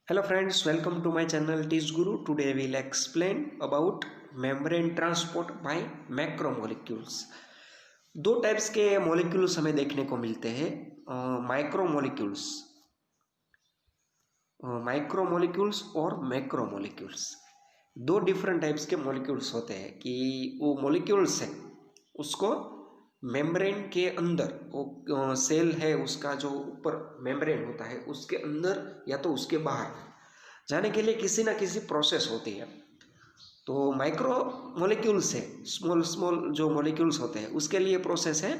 Hello friends, welcome to my channel Teach Guru. Today we'll explain about membrane transport by macromolecules. दो types के molecules हमें देखने को मिलते हैं माइक्रोमोलिक्यूल्स माइक्रोमोलिक्यूल्स और मैक्रोमोलिक्यूल्स। दो डिफरेंट टाइप्स के मॉलिक्यूल्स होते हैं कि वो मॉलिक्यूल्स है उसको मेम्ब्रेन के अंदर वो सेल है उसका जो ऊपर मेम्ब्रेन होता है उसके अंदर या तो उसके बाहर जाने के लिए किसी ना किसी प्रोसेस होती है। तो माइक्रो मॉलिक्यूल्स है स्मॉल स्मॉल जो मॉलिक्यूल्स होते हैं उसके लिए प्रोसेस है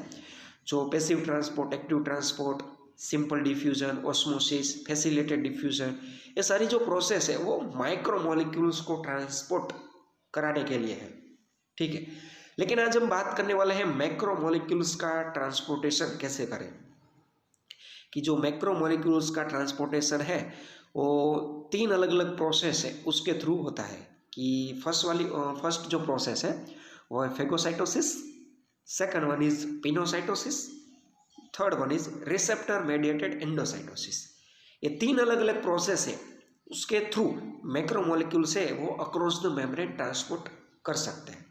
जो passive transport, active transport, simple diffusion, osmosis, facilitated diffusion, ये सारी जो प्रोसेस है वो माइक्रो मॉलिक्यूल्स को ट्रांसपोर्ट कराने के लिए है। ठीक है, लेकिन आज हम बात करने वाले हैं मैक्रो मॉलिक्यूल्स का ट्रांसपोर्टेशन कैसे करें। कि जो मैक्रो मॉलिक्यूल्स का ट्रांसपोर्टेशन है वो तीन अलग अलग प्रोसेस है उसके थ्रू होता है। कि फर्स्ट जो प्रोसेस है वो है phagocytosis, second one is pinocytosis, third one is receptor mediated endocytosis. ये तीन अलग अलग प्रोसेस है उसके थ्रू मैक्रोमोलिक्यूल से वो अक्रॉस द मेम्ब्रेन ट्रांसपोर्ट कर सकते हैं।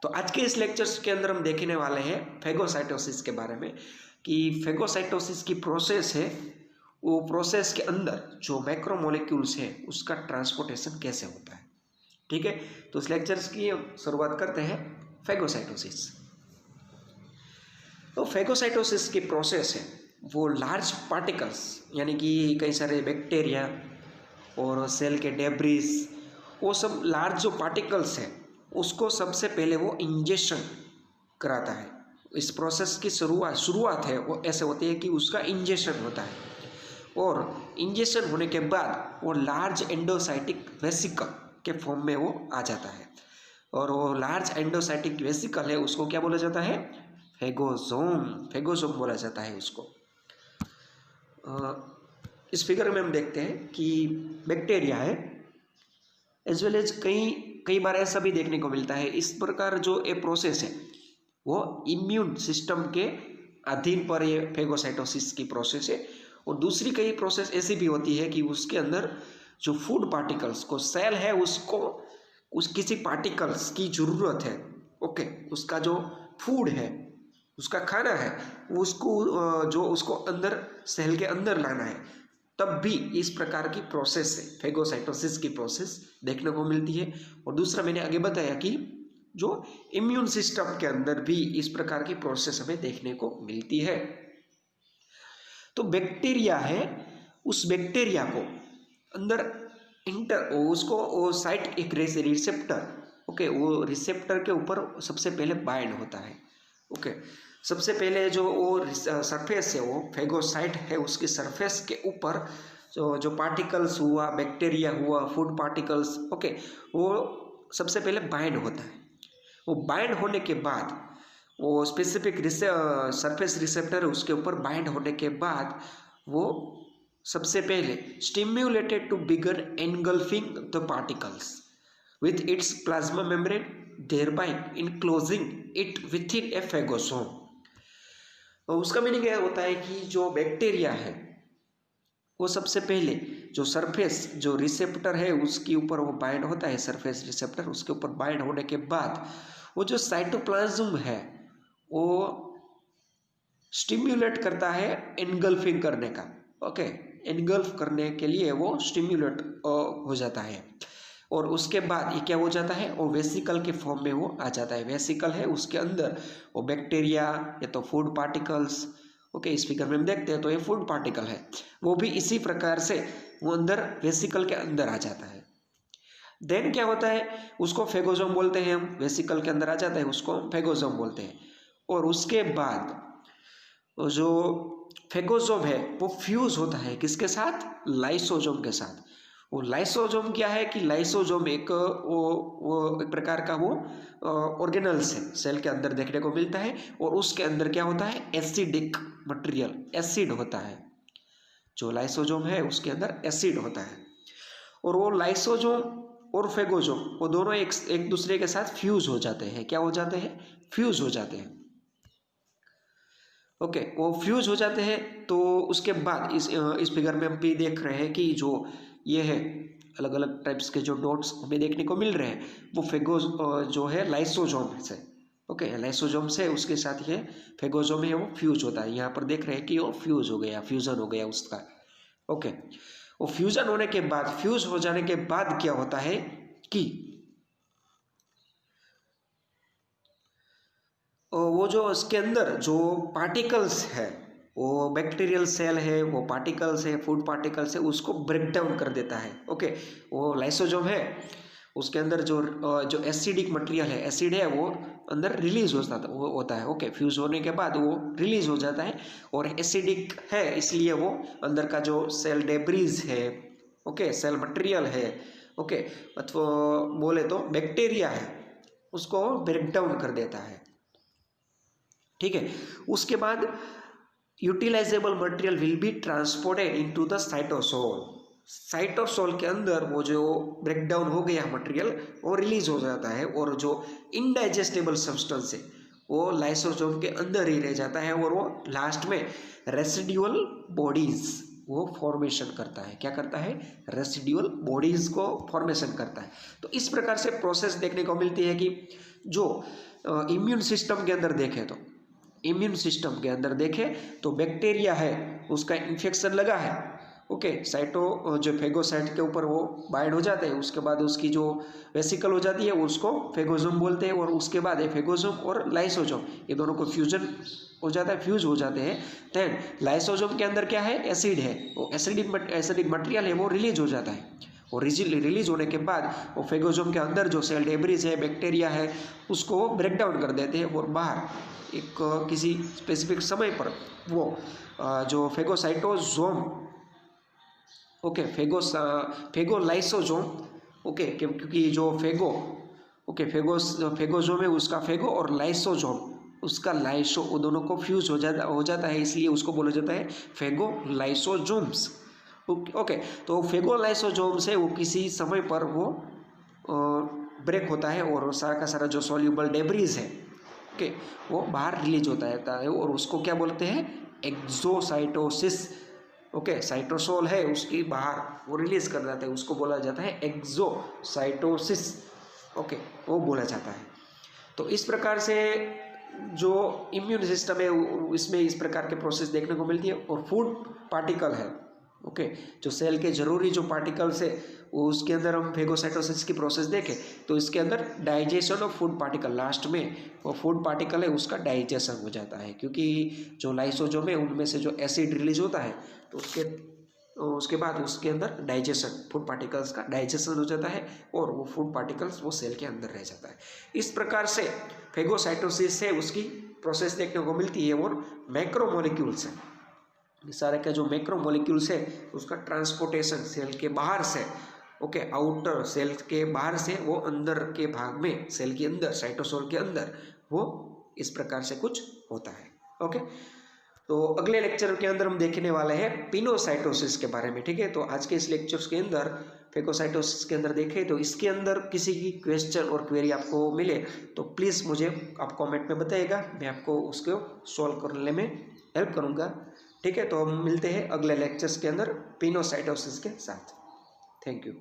तो आज के इस लेक्चर्स के अंदर हम देखने वाले हैं फेगोसाइटोसिस के बारे में कि फेगोसाइटोसिस की प्रोसेस है वो प्रोसेस के अंदर जो मैक्रोमोलिक्यूल्स है उसका ट्रांसपोर्टेशन कैसे होता है। ठीक है, तो इस लेक्चर्स की शुरुआत करते हैं फेगोसाइटोसिस। तो फेगोसाइटोसिस की प्रोसेस है वो लार्ज पार्टिकल्स यानी कि कई सारे बैक्टीरिया और सेल के डेब्रिस, वो सब लार्ज जो पार्टिकल्स हैं उसको सबसे पहले वो इंजेक्शन कराता है। इस प्रोसेस की शुरुआत है वो ऐसे होती है कि उसका इंजेक्शन होता है और इंजेक्शन होने के बाद वो लार्ज एंडोसाइटिक वेसिकल के फॉर्म में वो आ जाता है और वो लार्ज एंडोसाइटिक वेसिकल है उसको क्या बोला जाता है, फेगोसोम। फेगोसोम बोला जाता है उसको। इस फिगर में हम देखते हैं कि बैक्टीरिया है एज वेल एज कई बार ऐसा भी देखने को मिलता है। इस प्रकार जो ये प्रोसेस है वो इम्यून सिस्टम के अधीन पर ये फेगोसाइटोसिस की प्रोसेस है। और दूसरी कई प्रोसेस ऐसी भी होती है कि उसके अंदर जो फूड पार्टिकल्स को सेल है उसको किसी पार्टिकल्स की ज़रूरत है। ओके, उसका जो फूड है उसका खाना है उसको जो उसको अंदर सेल के अंदर लाना है, तब भी इस प्रकार की प्रोसेस है फेगोसाइटोसिस की प्रोसेस देखने को मिलती है। और दूसरा मैंने आगे बताया कि जो इम्यून सिस्टम के अंदर भी इस प्रकार की प्रोसेस हमें देखने को मिलती है। तो बैक्टीरिया है, उस बैक्टीरिया को अंदर उसको वो साइट एक रिसेप्टर, ओके, वो रिसेप्टर के ऊपर सबसे पहले बाइंड होता है। ओके, सबसे पहले जो वो सरफेस है वो फेगोसाइट है उसकी सरफेस के ऊपर जो पार्टिकल्स हुआ, बैक्टीरिया हुआ, फूड पार्टिकल्स, ओके, वो सबसे पहले बाइंड होता है। वो बाइंड होने के बाद वो स्पेसिफिक सरफेस रिसेप्टर है उसके ऊपर बाइंड होने के बाद वो सबसे पहले stimulated to begin engulfing the particles with its plasma membrane, thereby enclosing it within a phagosome। और उसका मीनिंग यह होता है कि जो बैक्टीरिया है वो सबसे पहले जो सरफेस जो रिसेप्टर है उसके ऊपर वो बाइंड होता है, सरफेस रिसेप्टर उसके ऊपर बाइंड होने के बाद वो जो साइटोप्लाज्म है वो स्टिम्युलेट करता है एनगल्फिंग करने का। ओके, एनगल्फ करने के लिए वो स्टिम्युलेट हो जाता है और उसके बाद ये क्या हो जाता है, वो वेसिकल के फॉर्म में वो आ जाता है। वेसिकल है उसके अंदर वो बैक्टीरिया या तो फूड पार्टिकल्स, ओके, इस फिगर में हम देखते हैं तो ये फूड पार्टिकल है, वो भी इसी प्रकार से वो अंदर वेसिकल के अंदर आ जाता है। देन क्या होता है, उसको फेगोसोम बोलते हैं हम, वेसिकल के अंदर आ जाता है उसको फेगोसोम बोलते हैं। और उसके बाद जो फेगोसोम है वो फ्यूज होता है किसके साथ, लाइसोसोम के साथ। वो लाइसोसोम क्या है कि लाइसोसोम एक वो एक प्रकार का वो ऑर्गेनल्स है सेल के अंदर देखने को मिलता है और उसके अंदर क्या होता है, एसिडिक मटेरियल, एसिड होता है। जो लाइसोसोम है उसके अंदर एसिड होता है और वो लाइसोसोम और फेगोसोम वो दोनों एक दूसरे के साथ फ्यूज हो जाते हैं। क्या हो जाते हैं, फ्यूज हो जाते हैं। ओके, वो फ्यूज हो जाते हैं। तो उसके बाद इस फिगर में हम भी देख रहे हैं कि जो ये है अलग अलग टाइप्स के जो डॉट्स हमें देखने को मिल रहे हैं वो फेगो जो है लाइसोजोम से, ओके, लाइसोजोम से उसके साथ ये फेगोजोम है वो फ्यूज होता है। यहाँ पर देख रहे हैं कि वो फ्यूज हो गया, फ्यूजन हो गया उसका, ओके। वो फ्यूजन होने के बाद, फ्यूज हो जाने के बाद क्या होता है कि वो जो उसके अंदर जो पार्टिकल्स है, वो बैक्टीरियल सेल है, वो पार्टिकल्स है, फूड पार्टिकल्स है, उसको ब्रेक डाउन कर देता है, ओके। वो लाइसोजोम है, उसके अंदर जो एसिडिक मटेरियल है, एसिड है, वो अंदर रिलीज होता है, ओके। फ्यूज होने के बाद वो रिलीज हो जाता है और एसिडिक है इसलिए वो अंदर का जो सेल डेब्रीज है, ओके, सेल मटेरियल है, ओके, अथवा बोले तो बैक्टीरिया है, उसको ब्रेक डाउन कर देता है, ठीक है। उसके बाद utilizable material will be transported into the cytosol. Cytosol के अंदर वो जो ब्रेक डाउन हो गया मटेरियल वो रिलीज हो जाता है और जो इनडाइजेस्टेबल सब्सटेंस है वो लाइसोसोम के अंदर ही रह जाता है और वो लास्ट में रेसिड्यूअल बॉडीज वो फॉर्मेशन करता है। क्या करता है? रेसिड्यूअल बॉडीज को फॉर्मेशन करता है। तो इस प्रकार से प्रोसेस देखने को मिलती है कि जो इम्यून सिस्टम के अंदर देखें तो, इम्यून सिस्टम के अंदर देखें तो बैक्टीरिया है उसका इन्फेक्शन लगा है, ओके, साइटो जो फेगोसाइट के ऊपर वो बाइंड हो जाते हैं, उसके बाद उसकी जो वेसिकल हो जाती है उसको फेगोसोम बोलते हैं और उसके बाद है फेगोसोम और लाइसोसोम, ये दोनों को फ्यूजन हो जाता है, फ्यूज हो जाते हैं। देन लाइसोसोम के अंदर क्या है? एसिड है, वो एसिडिक मटेरियल है वो रिलीज हो जाता है और रिलीज होने के बाद वो फेगोसोम के अंदर जो सेल डेब्रीज है, बैक्टीरिया है, उसको ब्रेक डाउन कर देते हैं और बाहर एक किसी स्पेसिफिक समय पर वो जो फेगोसाइटोसोम, ओके, फेगोलाइसोसोम, ओके, क्योंकि जो फेगोसोम है उसका फेगो और लाइसोसोम उसका लाइसो, वो दोनों को फ्यूज हो जाता है, इसलिए उसको बोला जाता है फेगोलाइसोसोम्स, ओके। तो फेगोलाइसोसोम से वो किसी समय पर वो ब्रेक होता है और सारा का सारा जो सॉल्यूबल डेब्रीज है, ओके, वो बाहर रिलीज होता है और उसको क्या बोलते हैं? Exocytosis, okay. साइटोसोल है उसकी बाहर वो रिलीज कर जाता है, उसको बोला जाता है एक्सोसाइटोसिस, ओके, वो बोला जाता है। तो इस प्रकार से जो इम्यून सिस्टम है इसमें इस प्रकार के प्रोसेस देखने को मिलती है। और फूड पार्टिकल है, ओके, जो सेल के जरूरी जो पार्टिकल्स है उसके अंदर हम फेगोसाइटोसिस की प्रोसेस देखें तो इसके अंदर digestion of food particle, last में वो फूड पार्टिकल है उसका डाइजेशन हो जाता है, क्योंकि जो लाइसोसोम है उनमें से जो एसिड रिलीज होता है तो उसके बाद उसके अंदर डाइजेशन, फूड पार्टिकल्स का डाइजेशन हो जाता है और वो फूड पार्टिकल्स वो सेल के अंदर रह जाता है। इस प्रकार से फेगोसाइटोसिस से उसकी प्रोसेस देखने को मिलती है। और मैक्रोमोलिक्यूल्स है, सारे का जो मैक्रोमोलिक्यूल्स है उसका ट्रांसपोर्टेशन सेल के बाहर से, ओके, आउटर सेल के बाहर से वो अंदर के भाग में सेल के अंदर, साइटोसोल के अंदर वो इस प्रकार से कुछ होता है, ओके। तो अगले लेक्चर के अंदर हम देखने वाले हैं पिनोसाइटोसिस के बारे में, ठीक है। तो आज के इस लेक्चर्स के अंदर फेगोसाइटोसिस के अंदर देखें तो इसके अंदर किसी की क्वेश्चन और क्वेरी आपको मिले तो प्लीज़ मुझे आप कमेंट में बताइएगा, मैं आपको उसको सॉल्व करने में हेल्प करूँगा, ठीक है। तो हम मिलते हैं अगले लेक्चर्स के अंदर पिनोसाइटोसिस के साथ। Thank you.